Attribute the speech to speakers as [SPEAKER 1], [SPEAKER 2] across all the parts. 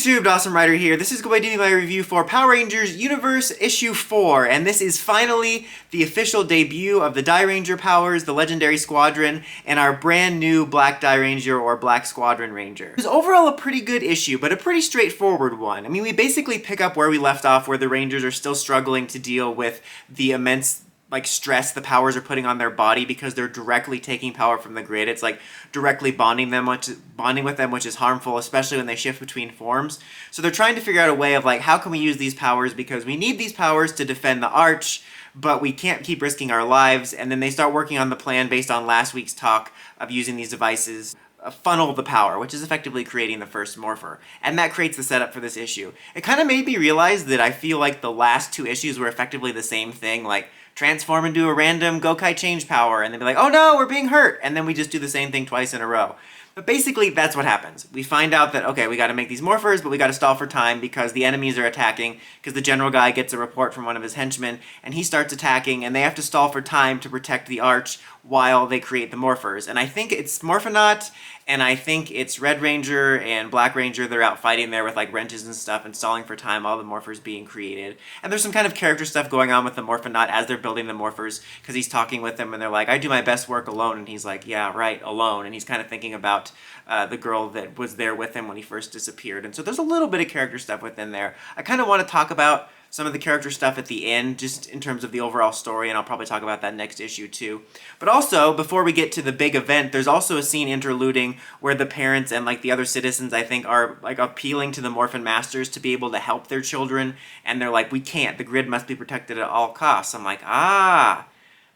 [SPEAKER 1] YouTube, Awesome Rider here. This is going to be my review for Power Rangers Universe Issue 4, and this is finally the official debut of the Dairanger powers, the Legendary Squadron, and our brand new Black Dairanger or Black Squadron Ranger. It was overall a pretty good issue, but a pretty straightforward one. I mean, we basically pick up where we left off, where the Rangers are still struggling to deal with the immense stress the powers are putting on their body because they're directly taking power from the grid. It's like directly bonding with them, which is harmful, especially when they shift between forms. So they're trying to figure out a way of like, how can we use these powers, because we need these powers to defend the Arch, but we can't keep risking our lives. And then they start working on the plan based on last week's talk of using these devices funnel the power, which is effectively creating the first morpher. And that creates the setup for this issue. It kind of made me realize that I feel like the last two issues were effectively the same thing, like transform into a random Gosei change power, and then be like, oh no, we're being hurt, and then we just do the same thing twice in a row. But basically, that's what happens. We find out that, okay, we gotta make these morphers, but we gotta stall for time because the enemies are attacking, because the general guy gets a report from one of his henchmen, and he starts attacking, and they have to stall for time to protect the Arch while they create the morphers. And I think it's Morphinaut, and I think it's Red Ranger and Black Ranger. They're out fighting there with like wrenches and stuff and stalling for time while the morphers being created. And there's some kind of character stuff going on with the Morphinaut as they're building the morphers, because he's talking with them and they're like, I do my best work alone, and he's like, yeah, right, alone. And he's kind of thinking about the girl that was there with him when he first disappeared. And so there's a little bit of character stuff within there. I kind of want to talk about some of the character stuff at the end, just in terms of the overall story, and I'll probably talk about that next issue too. But also, before we get to the big event, there's also a scene interluding where the parents and like the other citizens, I think, are like appealing to the Morphin Masters to be able to help their children, and they're like, we can't, the grid must be protected at all costs. I'm like,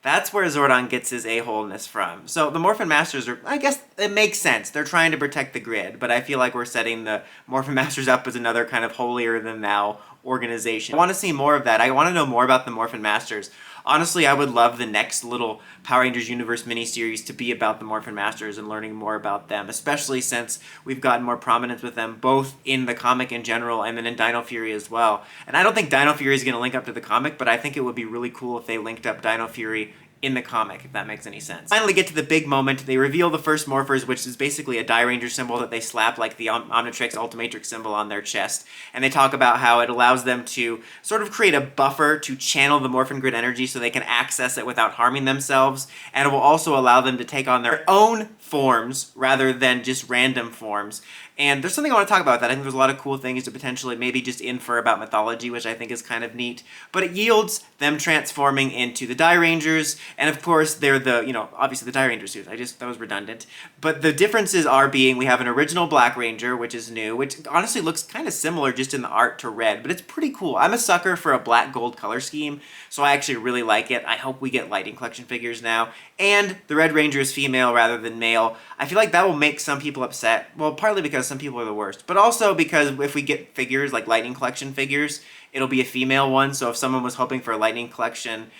[SPEAKER 1] that's where Zordon gets his a-holeness from. So the Morphin Masters are, I guess it makes sense. They're trying to protect the grid, but I feel like we're setting the Morphin Masters up as another kind of holier-than-thou organization. I want to see more of that. I want to know more about the Morphin Masters. Honestly, I would love the next little Power Rangers Universe miniseries to be about the Morphin Masters and learning more about them, especially since we've gotten more prominence with them, both in the comic in general and then in Dino Fury as well. And I don't think Dino Fury is going to link up to the comic, but I think it would be really cool if they linked up Dino Fury in the comic, if that makes any sense. Finally get to the big moment. They reveal the first morphers, which is basically a Dairanger symbol that they slap like the Omnitrix Ultimatrix symbol on their chest. And they talk about how it allows them to sort of create a buffer to channel the Morphin Grid energy so they can access it without harming themselves. And it will also allow them to take on their own forms rather than just random forms. And there's something I want to talk about that. I think there's a lot of cool things to potentially maybe just infer about mythology, which I think is kind of neat. But it yields them transforming into the Dairangers, and of course they're the, obviously the Dairanger suits. That was redundant. But the differences are being, we have an original Black Ranger, which is new, which honestly looks kind of similar just in the art to Red, but it's pretty cool. I'm a sucker for a black-gold color scheme, so I actually really like it. I hope we get Lightning Collection figures now. And the Red Ranger is female rather than male. I feel like that will make some people upset. Well, partly because some people are the worst, but also because if we get figures like Lightning Collection figures, it'll be a female one. So if someone was hoping for a Lightning Collection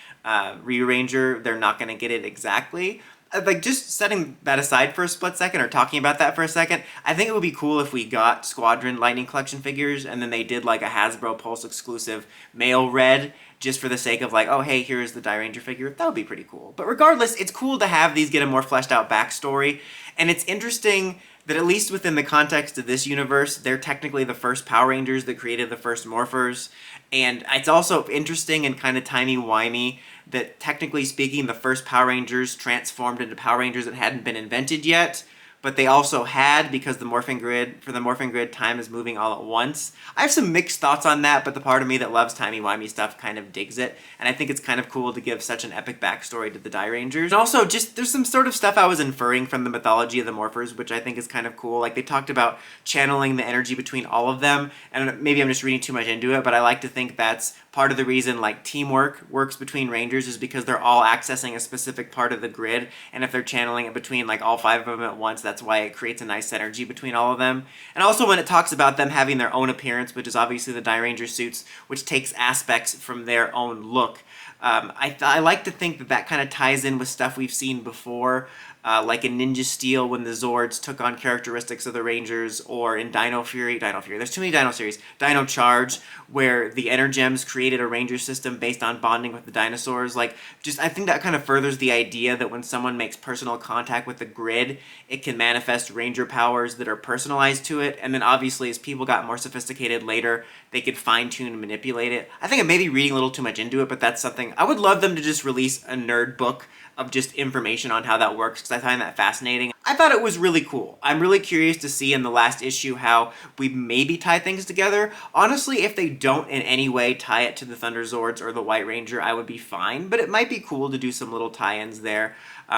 [SPEAKER 1] Ranger, they're not going to get it exactly. Like, just setting that aside for a split second, or talking about that for a second, I think it would be cool if we got Squadron Lightning Collection figures and then they did like a Hasbro Pulse exclusive male Red, just for the sake of like, oh hey, here's the Dairanger figure. That would be pretty cool. But regardless, it's cool to have these get a more fleshed out backstory, and it's interesting that at least within the context of this universe, they're technically the first Power Rangers that created the first morphers. And it's also interesting and kind of timey-wimey that, technically speaking, the first Power Rangers transformed into Power Rangers that hadn't been invented yet, but they also had, because the Morphin Grid, time is moving all at once. I have some mixed thoughts on that, but the part of me that loves timey-wimey stuff kind of digs it, and I think it's kind of cool to give such an epic backstory to the Dairangers. And also, just, there's some sort of stuff I was inferring from the mythology of the Morphers, which I think is kind of cool. Like, they talked about channeling the energy between all of them, and maybe I'm just reading too much into it, but I like to think that's part of the reason like teamwork works between Rangers, is because they're all accessing a specific part of the grid, and if they're channeling it between like all 5 of them at once, that's why it creates a nice synergy between all of them. And also when it talks about them having their own appearance, which is obviously the Dairanger suits, which takes aspects from their own look. I like to think that that kind of ties in with stuff we've seen before. like in Ninja Steel when the Zords took on characteristics of the Rangers, or in Dino Fury, there's too many Dino series, Dino Charge, where the Energems created a Ranger system based on bonding with the dinosaurs. Like, just, I think that kind of furthers the idea that when someone makes personal contact with the grid, it can manifest Ranger powers that are personalized to it, and then obviously as people got more sophisticated later, they could fine-tune and manipulate it. I think I may be reading a little too much into it, but that's something, I would love them to just release a nerd book of just information on how that works, because I find that fascinating. I thought it was really cool. I'm really curious to see in the last issue how we maybe tie things together. Honestly, if they don't in any way tie it to the Thunder Zords or the White Ranger, I would be fine, but it might be cool to do some little tie-ins there.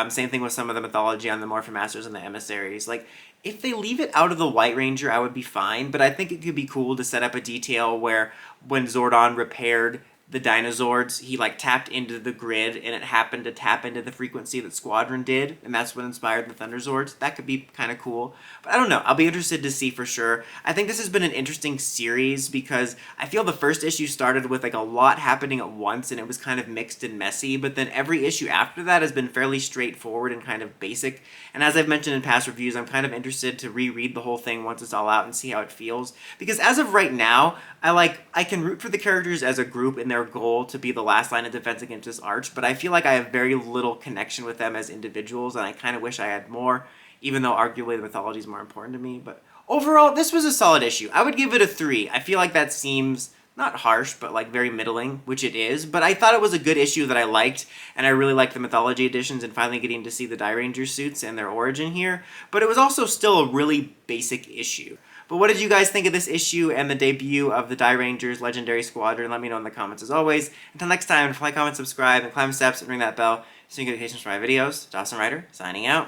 [SPEAKER 1] Same thing with some of the mythology on the Morphin Masters and the emissaries. Like, if they leave it out of the White Ranger, I would be fine, but I think it could be cool to set up a detail where when Zordon repaired the Dinozords, he like tapped into the grid and it happened to tap into the frequency that Squadron did, and that's what inspired the Thunder Zords. That could be kind of cool, but I don't know. I'll be interested to see for sure. I think this has been an interesting series because I feel the first issue started with like a lot happening at once and it was kind of mixed and messy, but then every issue after that has been fairly straightforward and kind of basic. And as I've mentioned in past reviews, I'm kind of interested to reread the whole thing once it's all out and see how it feels, because as of right now, I can root for the characters as a group in their goal to be the last line of defense against this arch, but I feel like I have very little connection with them as individuals, and I kind of wish I had more, even though arguably the mythology is more important to me. But overall, this was a solid issue. I would give it a 3. I feel like that seems not harsh, but like very middling, which it is, but I thought it was a good issue that I liked, and I really liked the mythology editions and finally getting to see the Dairanger suits and their origin here, but it was also still a really basic issue. But what did you guys think of this issue and the debut of the Dairangers Legendary Squadron? Let me know in the comments as always. Until next time, like, comment, subscribe, and climb the steps and ring that bell so you get notifications for my videos. Dawson Ryder, signing out.